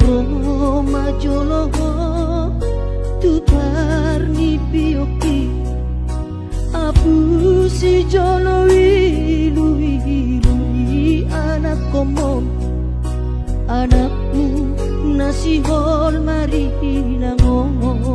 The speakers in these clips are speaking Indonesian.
Jolo majolo tutar ni pioki apu si jolo wilu anak komom anakmu nasi hol mari ngomong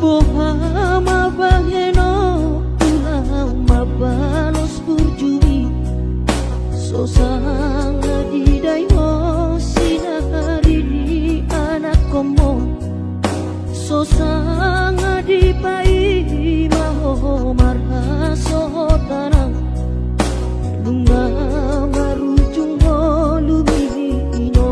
Bohama baheno ulama balos burjumi sosanga didayo sinari di anak komo sosanga dipai maho marhaso tanang bunga marujung lumino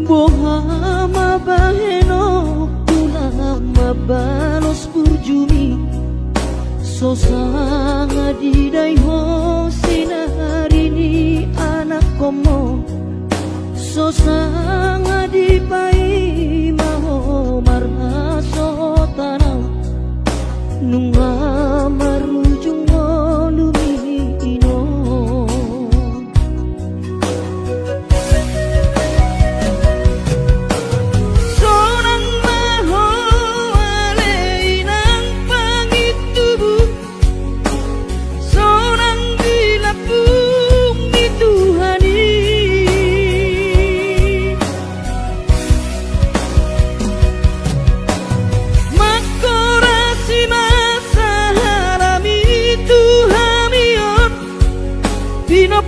Bohama baheno ulama balos burjumi sosanga didaiho sinari ni anak komo sosanga dipai maho marhaso tanau nunga marujung lumino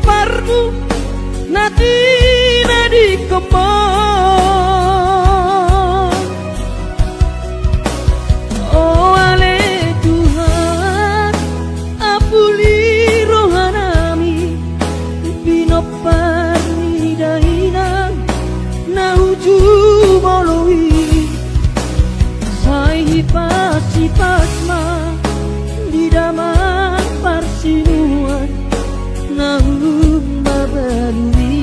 parmu natina di kemon oh ale Tuhan apuli rohanami bino parni daina nauju moloi sai pasi pasma di daman parsinuan nahum babalui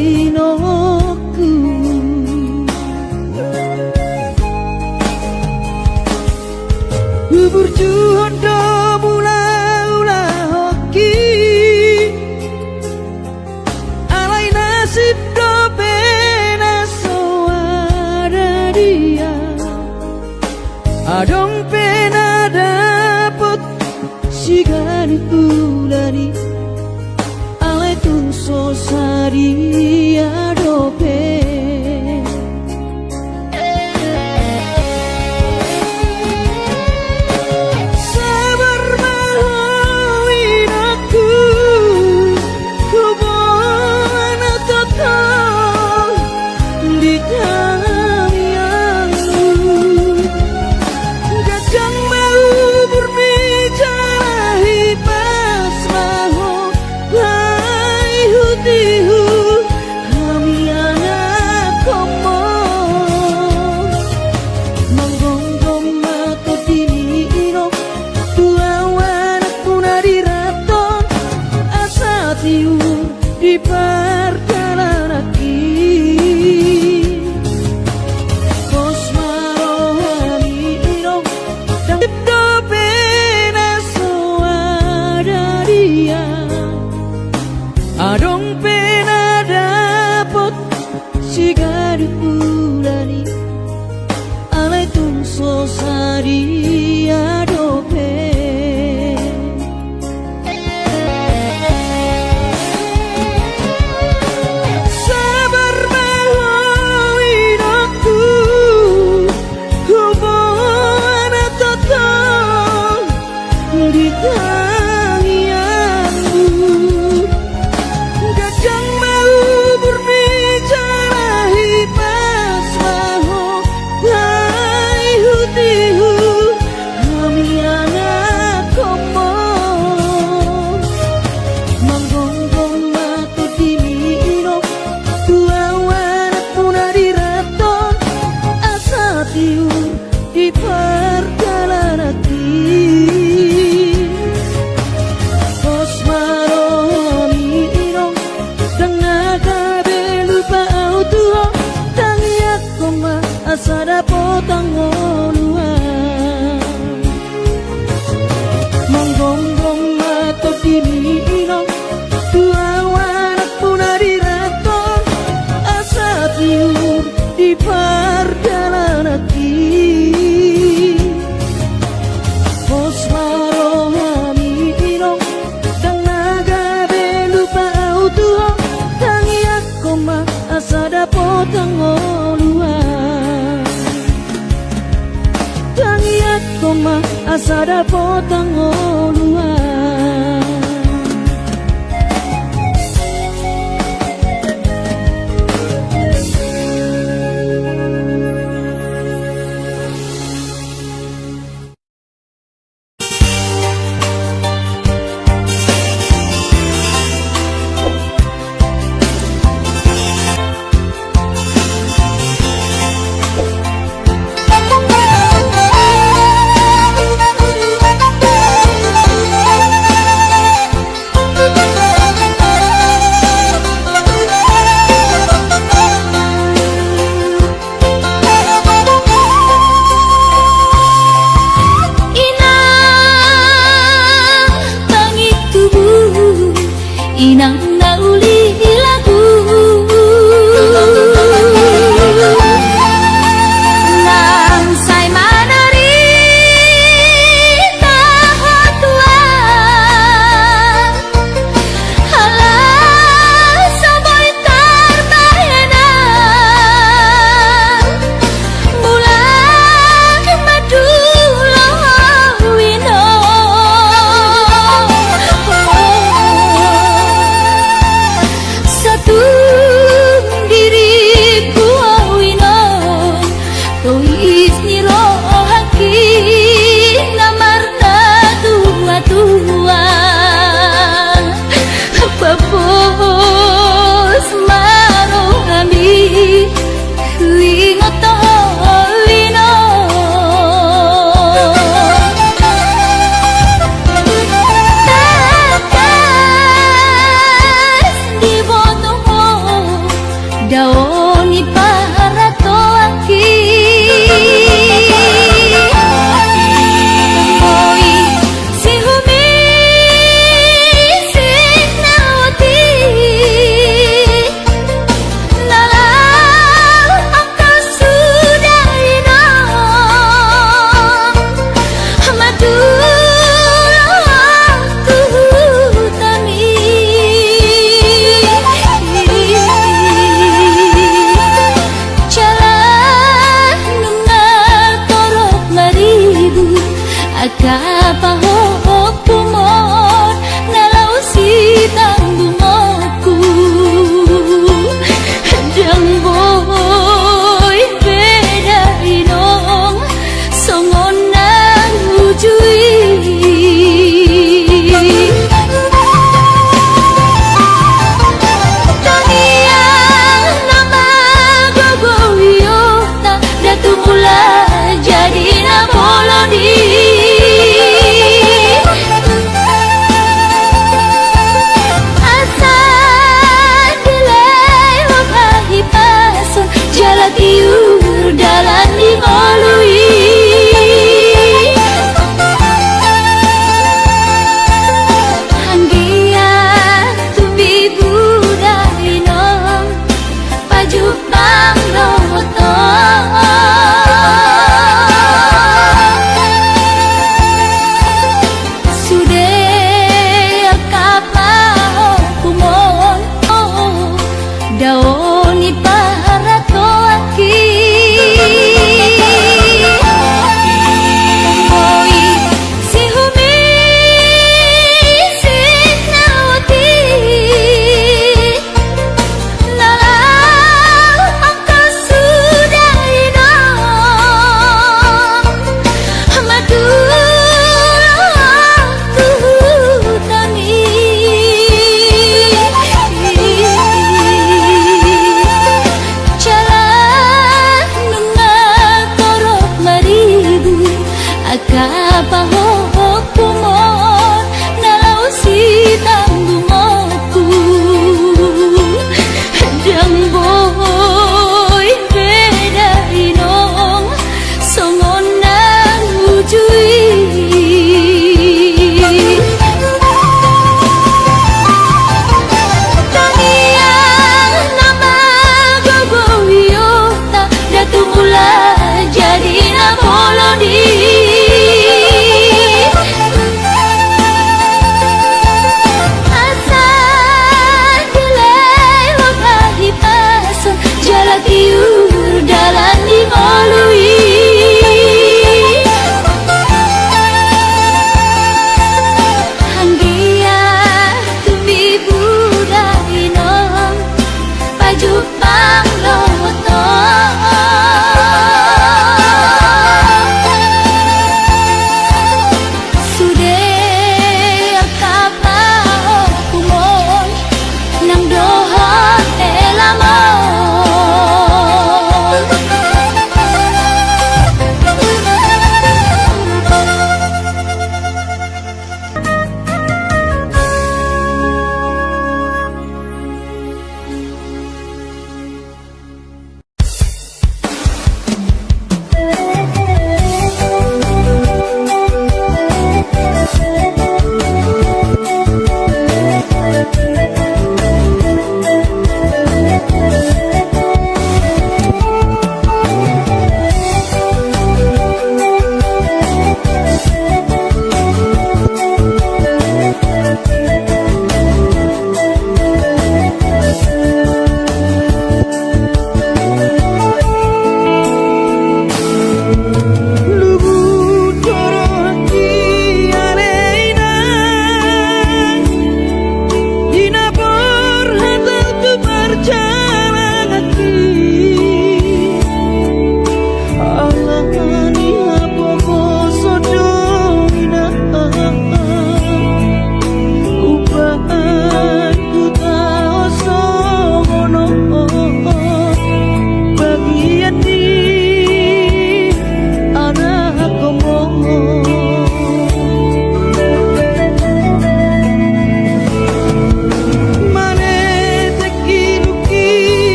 inoku bubur juhon do mula-ula hoki alai nasib do pena soada dia adong pena dapet sigari tulani alai tun sosari adope sabar mahoin aku kubon total di tanganmu kadang mau berbicara hipas maho hai hutihu kami anak komo manggonggong mato dinino tuawan punari raton asa tiu di perjalanan Kos marohani irong dan do pena soada dia adong pena dapot sigari tulani alai tun sosari adope sabar mahoin aku kubon total di tanganmu kadang mau berbicara hipas maho hai hutihu kami anak komo manggonggong mato dinino tuawan punari raton asa tiu di perjalanan Kos marohani irong tengaga belupa autuho tangiak koma asada potang oluan manggonggong mato dinino tuawan punari raton asa tiu di perjalanan Kos marohani irong tengaga belupa autuho tangiak koma asada potang oluan tangiak koma asada potang oluan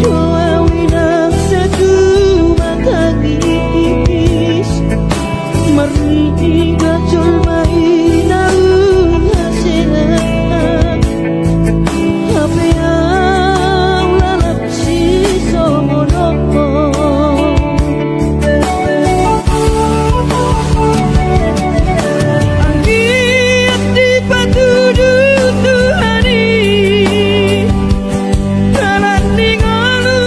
doa winang satu matagis Marni gajol mai naung hasehat Hape ang lalap si somono Anggiat di patuduh Tuhani Dalan ningalu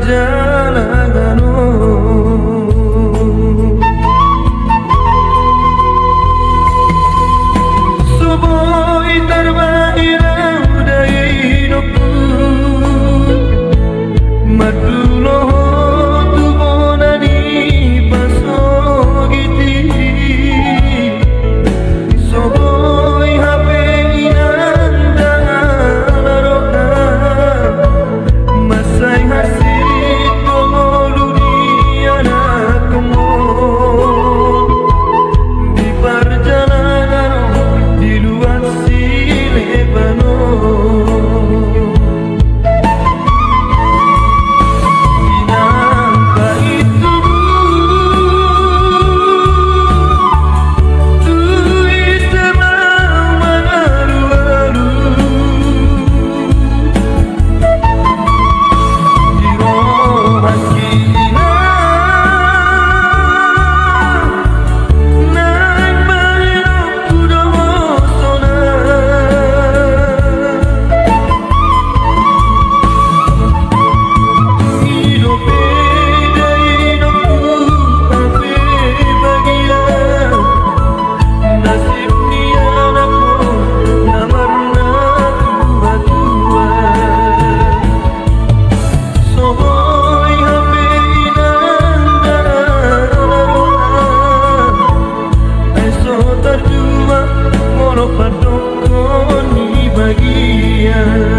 perjalananmu. Suboi terbairau dari hidupku, maduloho tu bonani pasogiti. Suboi hape inanda laroka, masai hasil tolu dunia nakmo. Di perjalanan di luar si Lebanon, inangka itu tu isema manalu-alu di rohan kita naik bayang kudo sona. Hidup beda hidupku tapi bagian nasib ni anakku namarna tua-tua. Soboy hape inanda laroan, eso terdua molo padokon ni bagian.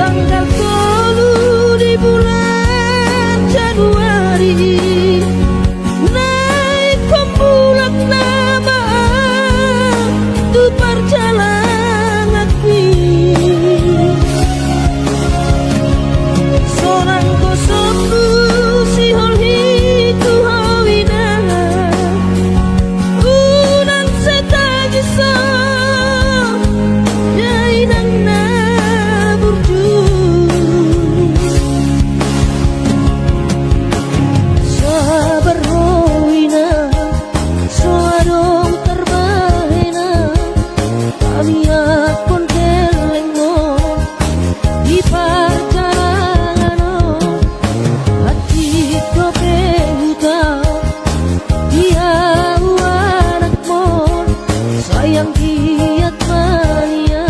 tanggal 10 di bulan Januari, naik kemulat nama tu perjalanan seorang kosoku si holhi tu hawina unan setagi so jainang na burju sabar hoina soadong terbahena kami akon kelengmo di perjalanan hati kope hutang dia anakmu sayang kiat mania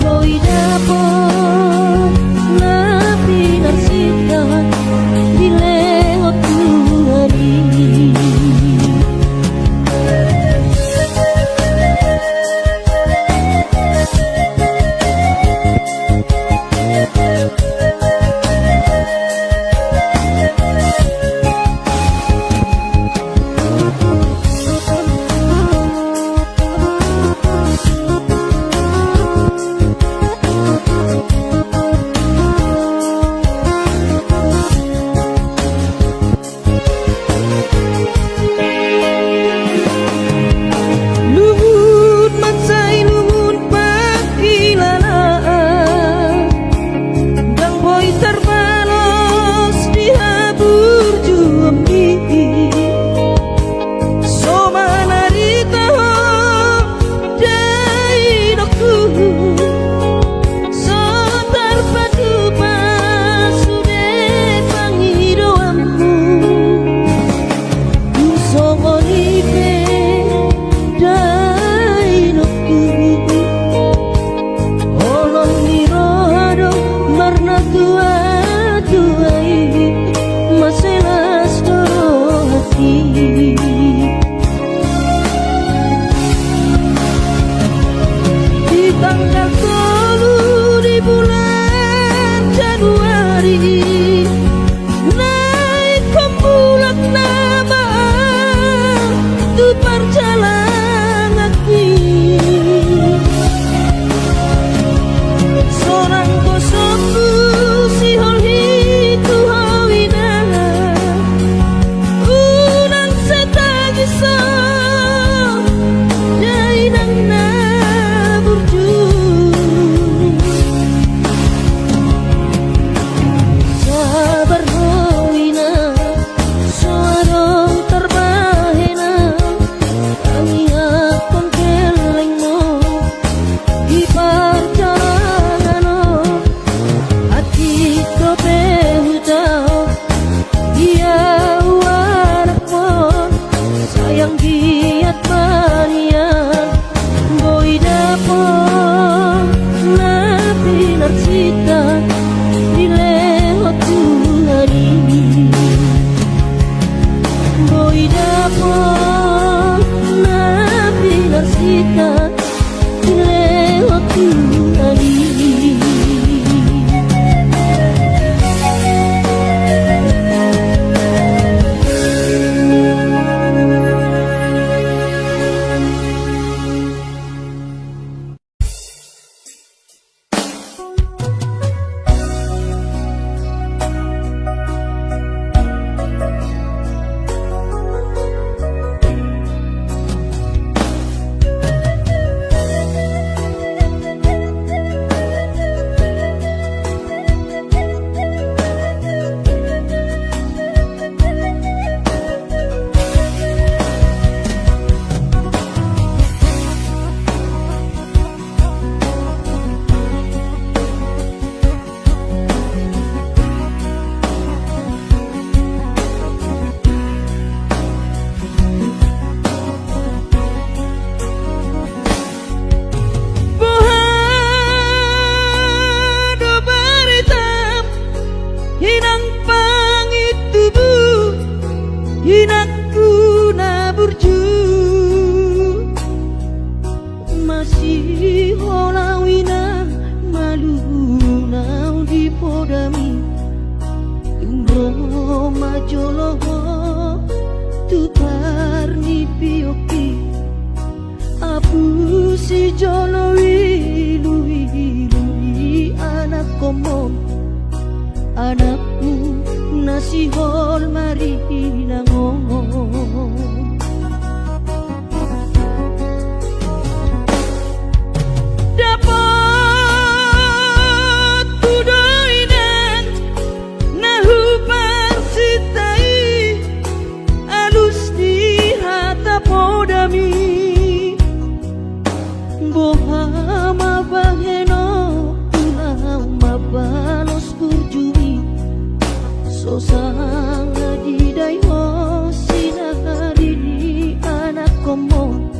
koi dapot napi narsita dilewat hari. Luhut mansai luhut pakilalaan dang boy terbalos di habur juamdi somana ritaho jai dokku so terpadu pasude pangidoammu songonipe olong mirohado marna tua tuai maselas do hati di tanggal 10 di bulan Januari, naik kemulat nama tu perjalanan seorang kosoku si holhi tu hawina unan setagi so jainang na burju jolowi luwi anak komon anakku nasihol mari nangon dapat tudoinan nahu parsitai alus di hata podami bohama baheno pulau mabalos kurjumi sosang di dayo sinahari di anak komon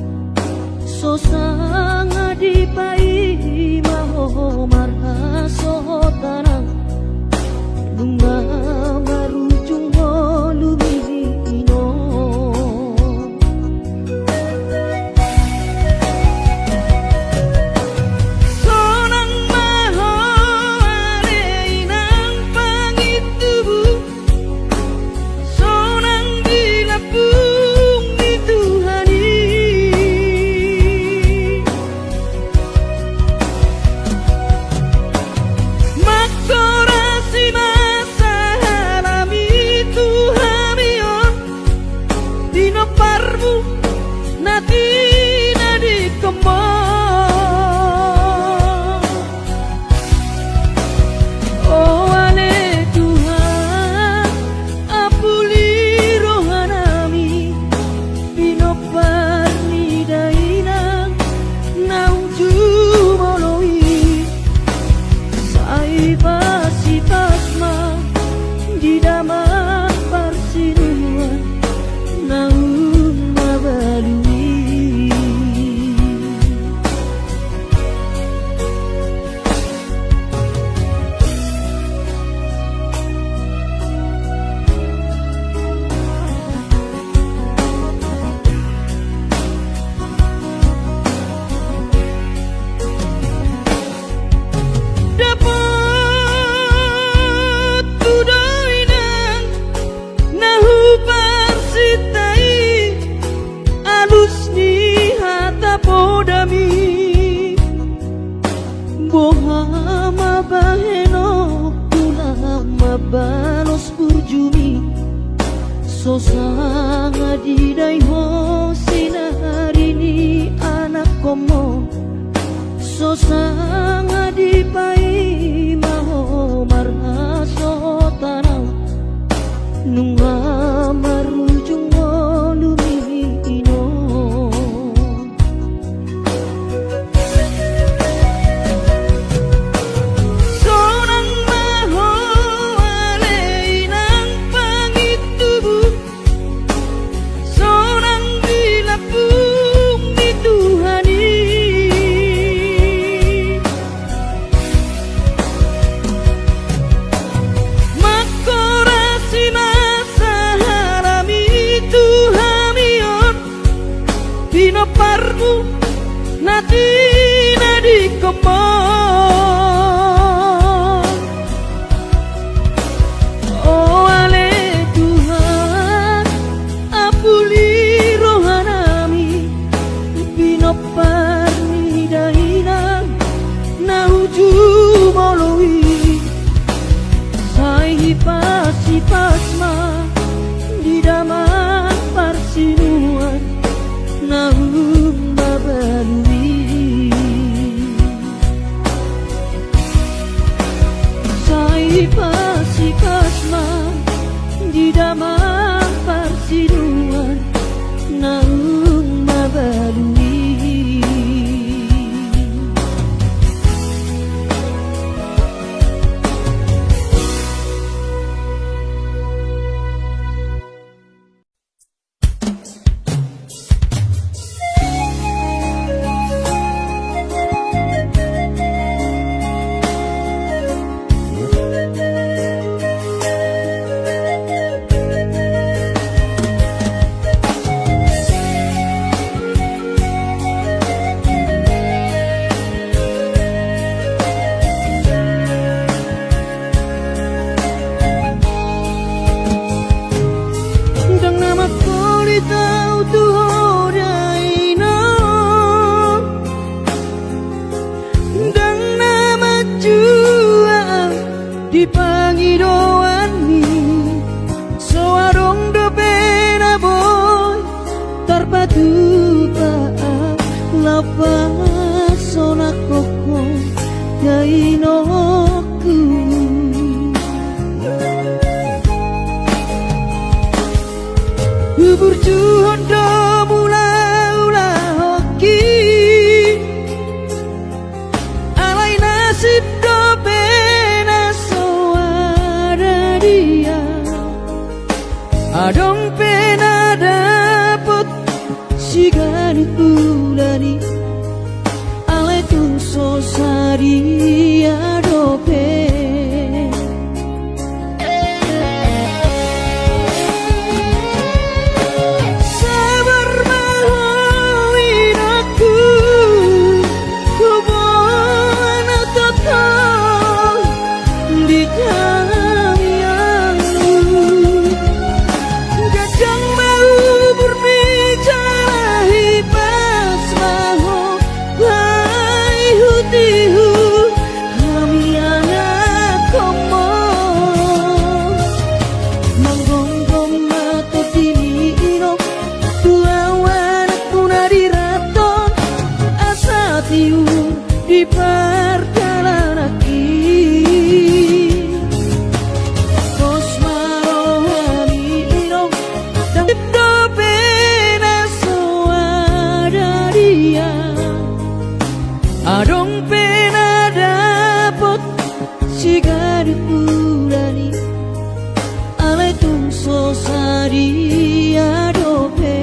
sosang di pai maho marha sotanang bunga marujung lumino sonang maho areinang pangitubu sonang dilapung di Tuhani makorasi masa halami Tuhamion dino parmu nati nadi kemon oh ale Tuhan apuli rohanami dino parni dainang nauju moloi sai pasi pasma di daman parsinuan naun mabalui dapat tudoinan nahu parsitai alus ni hata podami bohama baheno pulang mabalos kurjumi sosang di dayo sinahari ni anak komo sosang di pai maho marha sotanang nunga marujung lumino sonang maho aleinang pangitubu sonang dilapung di Tuhani makorasi masa halami Tuhamion dino parmu nati nadi kemon oh ale Tuhan apuli rohanami dino parni dainang nauju moloi sai pasi pasma di daman parsinuan naun mabalui sai pasi pasma di daman parsinuan naun mabalui idoani soarong do pena boy tarpatu lapas sona koko kainoku Ubur juhon do mula-ula hoki alai nasib do pena soara dia adong pena dapet sigani ulani alai tung sosari adope di perjalanan Kosmarohani irong dan do pena soada dia adong pena dapot sigari pulani alai tung sosari adope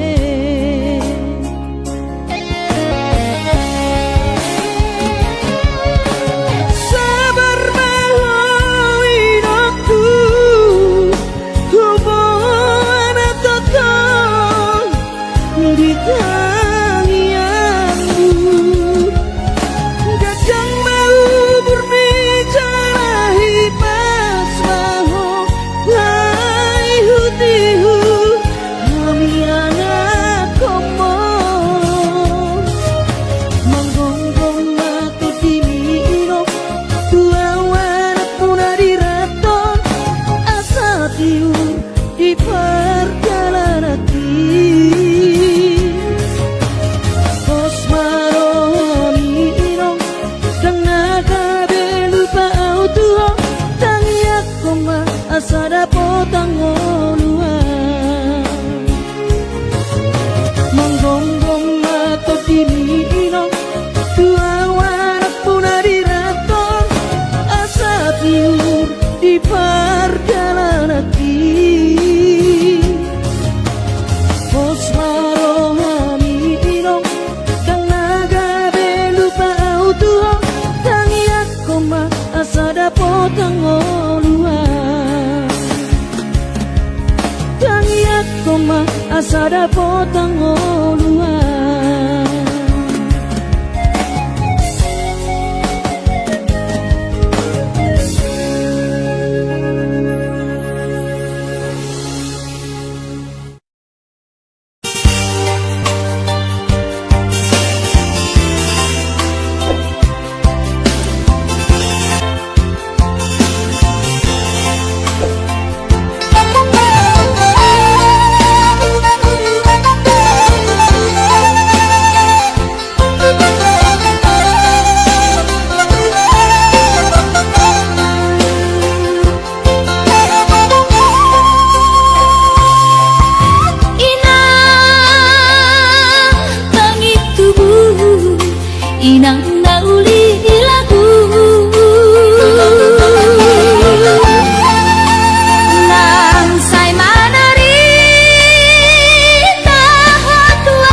di perjalanan Kosmarohani irong Tengaga belupa autuho Tangiak koma asada potang oluan Menggonggong mato dini irong Dua warak puna diraton Asa tiur di perjalanan Kosmarohani irong Tengaga belupa autuho Tangiak koma asada potang oluan Tangiak koma asada potang oluan Inang nauli lagu Nang say manari tahatuan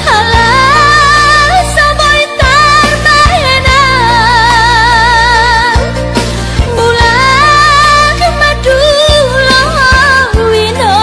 Halah saboy tarbahenan Bulan maduloh wino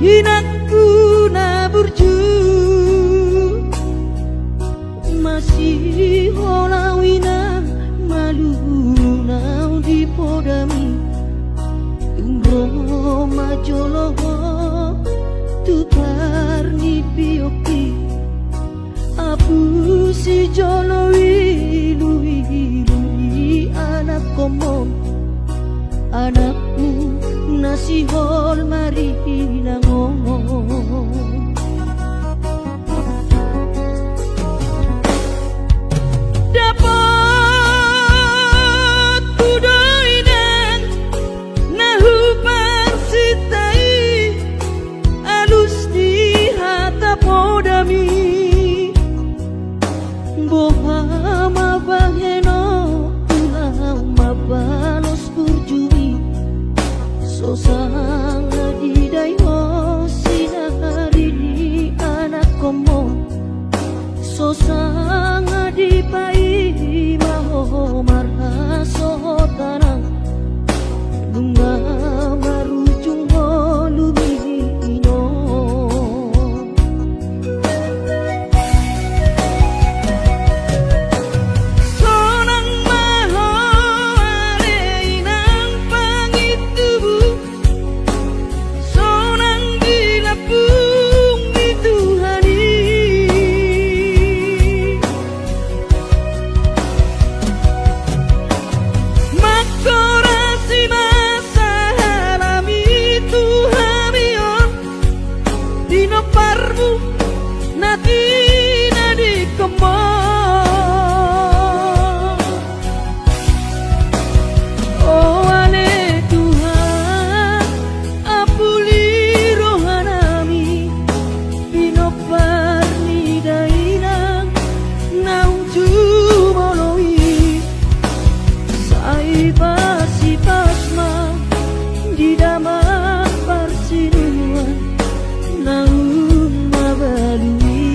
Hinakku na burju masih holawina malu nau di podami tumro majoloho tutar ni pioki apu si jolowi lui anak komom anakmu nasi hol mari ngomong dapat kudoinan nahu parsitai alus di hata podami bohama baheno ulah mabalos burjumi sosang didai ho sinari di anak komo sosang dipai maho marha sotanang bunga marujung holumino sonang maho areinang pangitubu sonang dilapung di Tuhani makorasi masa halami Tuhamion dino parmu nati nadi kemon oh ale Tuhan apuli rohanami dino parni dainang nauju moloi sai pasi pasma di daman parsinuan naun mabalui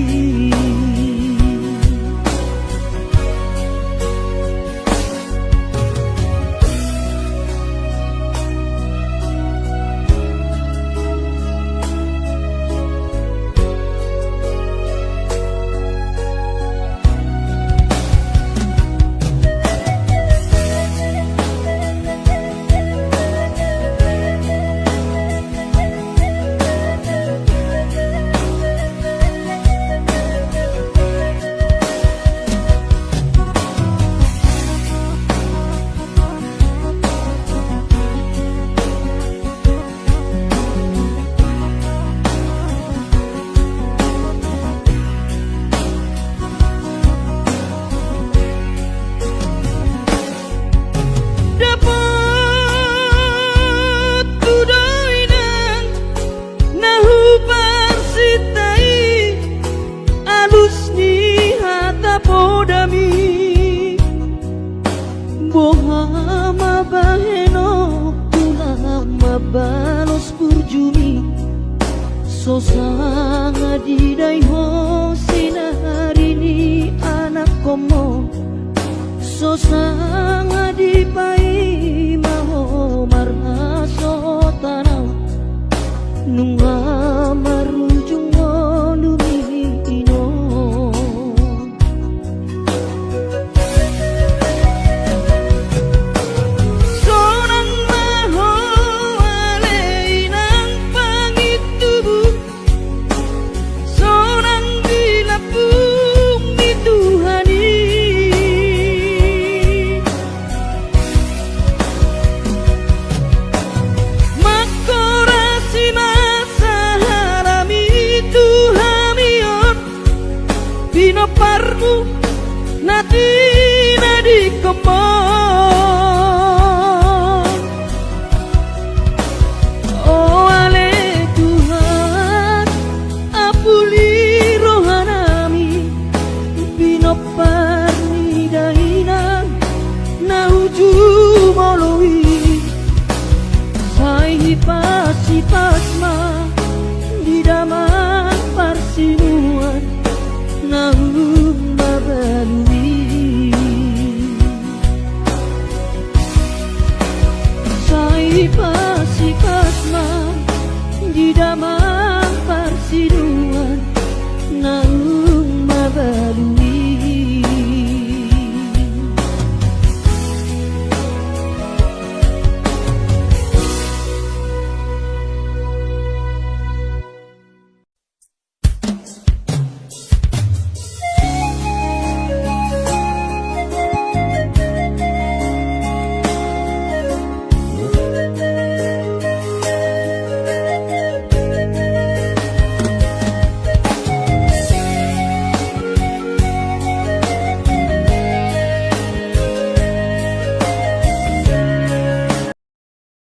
dapat kudoinan nahu parsitai alus ni hata podami bohama baheno ulah mabalos burjumi sosang didai ho sinari ni anak komo sosang dipai maho marha sotanau nunga marujung lumino sonang maho aleinang pangitubu sonang dilapung di Tuhani makorasi masa halami Tuhamion dino parmu nati nadi kemon oh ale Tuhan apuli rohanami bino parni dainang nauju moloi sai pasi pasma di daman parsinuan naun mabalui sai pasi pasma di daman